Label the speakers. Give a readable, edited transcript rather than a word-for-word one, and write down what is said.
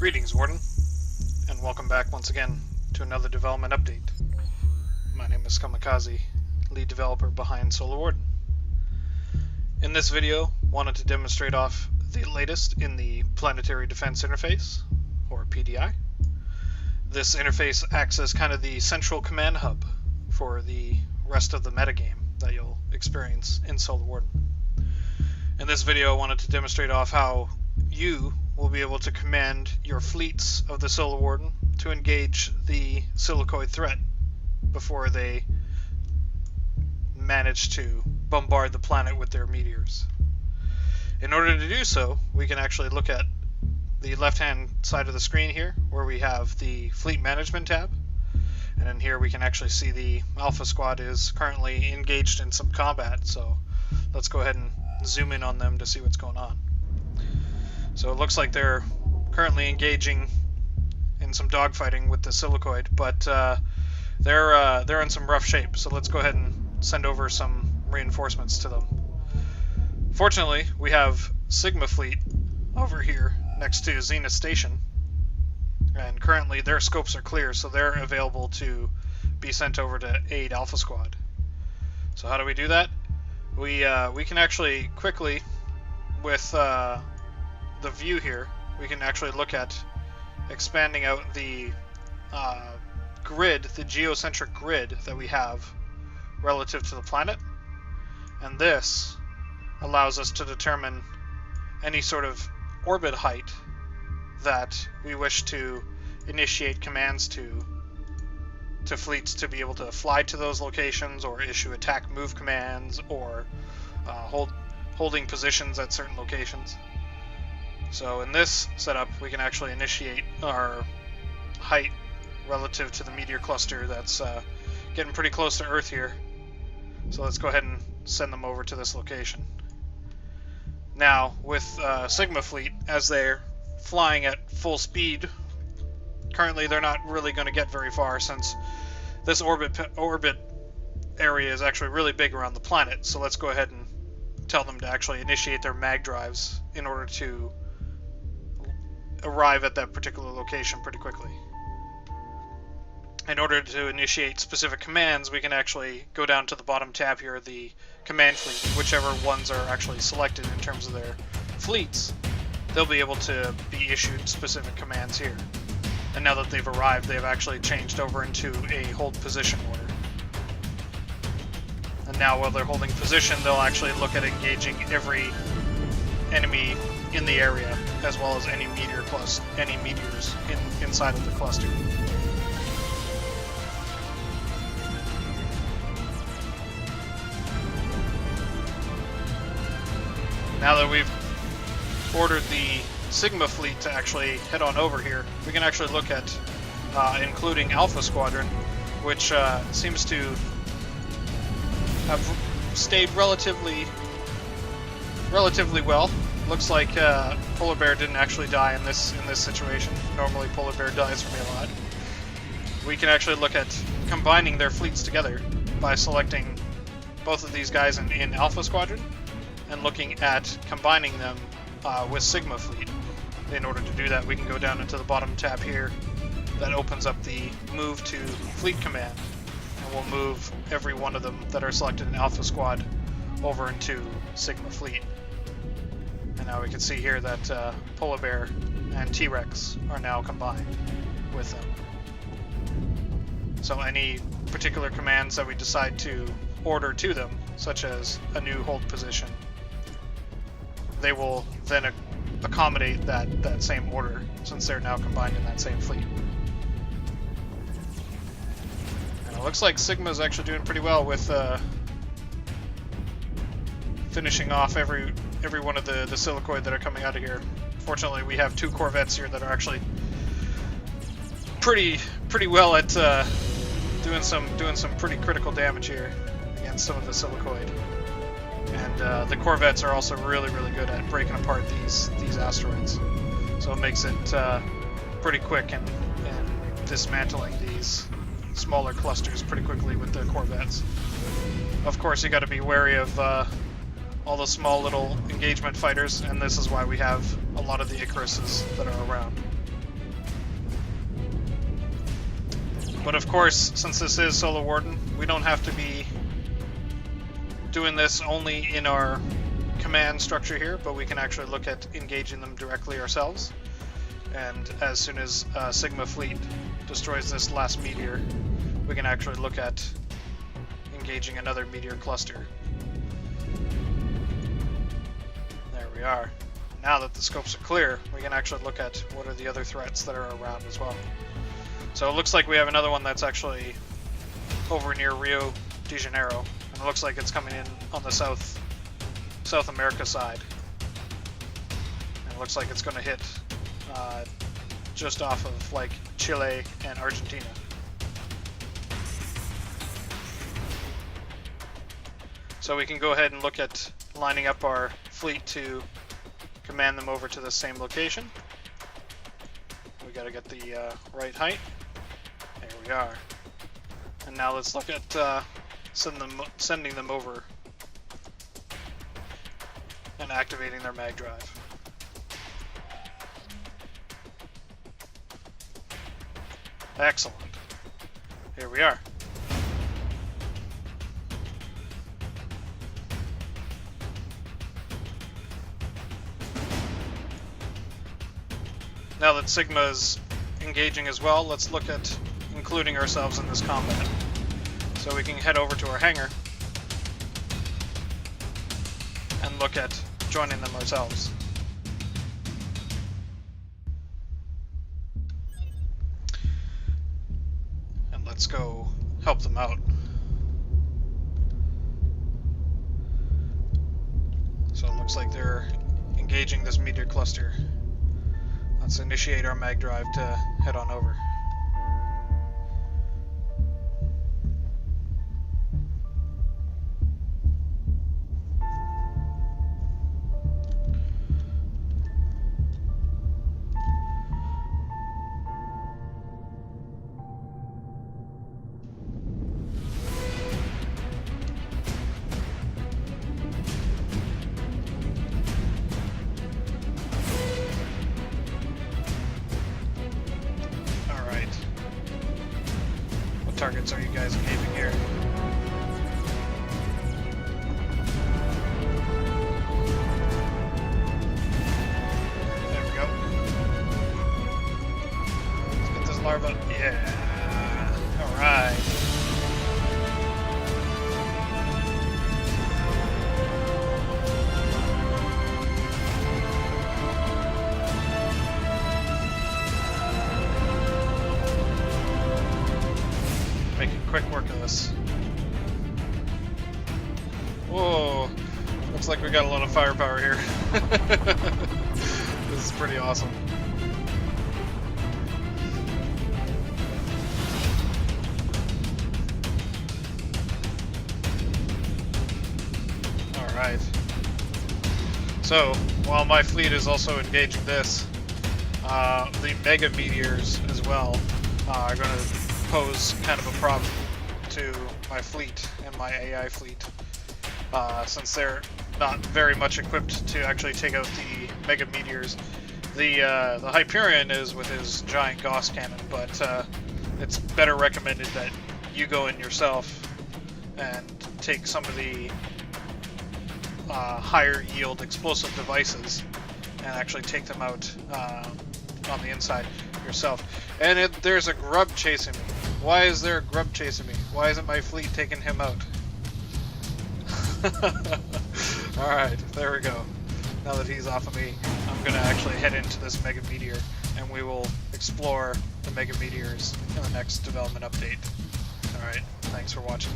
Speaker 1: Greetings, Warden, and welcome back once again to another development update. My name is Kamikaze, lead developer behind Solar Warden. In this video, wanted to demonstrate off the latest in the Planetary Defense Interface, or PDI. This interface acts as kind of the central command hub for the rest of the metagame that you'll experience in Solar Warden. In this video, I wanted to demonstrate off how you will be able to command your fleets of the Solar Warden to engage the silicoid threat before they manage to bombard the planet with their meteors. In order to do so, we can actually look at the left-hand side of the screen here, where we have the Fleet Management tab. And in here we can actually see the Alpha Squad is currently engaged in some combat, so let's go ahead and zoom in on them to see what's going on. So it looks like they're currently engaging in some dogfighting with the silicoid, but they're in some rough shape, so let's go ahead and send over some reinforcements to them. Fortunately, we have Sigma Fleet over here next to Zenith Station, and currently their scopes are clear, so they're available to be sent over to aid Alpha Squad. So how do we do that? We can actually quickly, with the view here, we can actually look at expanding out the grid, the geocentric grid that we have relative to the planet, and this allows us to determine any sort of orbit height that we wish to initiate commands to fleets to be able to fly to those locations, or issue attack move commands, or holding positions at certain locations. So in this setup, we can actually initiate our height relative to the meteor cluster that's getting pretty close to Earth here. So let's go ahead and send them over to this location. Now, with Sigma Fleet, as they're flying at full speed, currently they're not really going to get very far, since this orbit area is actually really big around the planet. So let's go ahead and tell them to actually initiate their mag drives in order to arrive at that particular location pretty quickly. In order to initiate specific commands, we can actually go down to the bottom tab here, the command fleet, whichever ones are actually selected in terms of their fleets. They'll be able to be issued specific commands here. And now that they've arrived, they've actually changed over into a hold position order. And now while they're holding position, they'll actually look at engaging every enemy in the area, as well as any meteors inside of the cluster. Now that we've ordered the Sigma Fleet to actually head on over here, we can actually look at including Alpha Squadron, which seems to have stayed relatively well. Looks like Polar Bear didn't actually die in this situation. Normally Polar Bear dies for me a lot. We can actually look at combining their fleets together by selecting both of these guys in Alpha Squadron and looking at combining them with Sigma Fleet. In order to do that, we can go down into the bottom tab here that opens up the Move to Fleet command, and we'll move every one of them that are selected in Alpha Squad over into Sigma Fleet. And now we can see here that Polar Bear and T-Rex are now combined with them. So any particular commands that we decide to order to them, such as a new hold position, they will then accommodate that same order, since they're now combined in that same fleet. And it looks like Sigma's actually doing pretty well with finishing off every one of the silicoid that are coming out of here. Fortunately, we have two corvettes here that are actually pretty well at doing some pretty critical damage here against some of the silicoid. And the corvettes are also really good at breaking apart these asteroids. So it makes it pretty quick and dismantling these smaller clusters pretty quickly with the corvettes. Of course, you got to be wary of all the small little engagement fighters, and this is why we have a lot of the Icaruses that are around. But of course, since this is Solo Warden, we don't have to be doing this only in our command structure here, but we can actually look at engaging them directly ourselves. And as soon as Sigma fleet destroys this last meteor, we can actually look at engaging another meteor cluster. There we are. Now that the scopes are clear, we can actually look at what are the other threats that are around as well. So it looks like we have another one that's actually over near Rio de Janeiro, and it looks like it's coming in on the South America side. And it looks like it's going to hit just off of like Chile and Argentina. So we can go ahead and look at lining up our fleet to command them over to the same location. We got to get the right height. There we are. And now let's look at sending them over and activating their mag drive. Excellent. Here we are. Now that Sigma is engaging as well, let's look at including ourselves in this combat. So we can head over to our hangar and look at joining them ourselves. And let's go help them out. So it looks like they're engaging this meteor cluster. Let's initiate our mag drive to head on over. Targets are you guys engaging here? There we go. Let's get this larva. Yeah. Alright. Making quick work of this. Whoa, looks like we got a lot of firepower here. This is pretty awesome. Alright. So, while my fleet is also engaging this, the mega meteors as well are going to pose kind of a problem to my fleet and my AI fleet, since they're not very much equipped to actually take out the mega meteors. The Hyperion is with his giant Gauss cannon, but it's better recommended that you go in yourself and take some of the higher yield explosive devices and actually take them out on the inside yourself. And there's a grub chasing me. Why is there a grub chasing me? Why isn't my fleet taking him out? Alright, there we go. Now that he's off of me, I'm going to actually head into this mega meteor, and we will explore the mega meteors in the next development update. Alright, thanks for watching.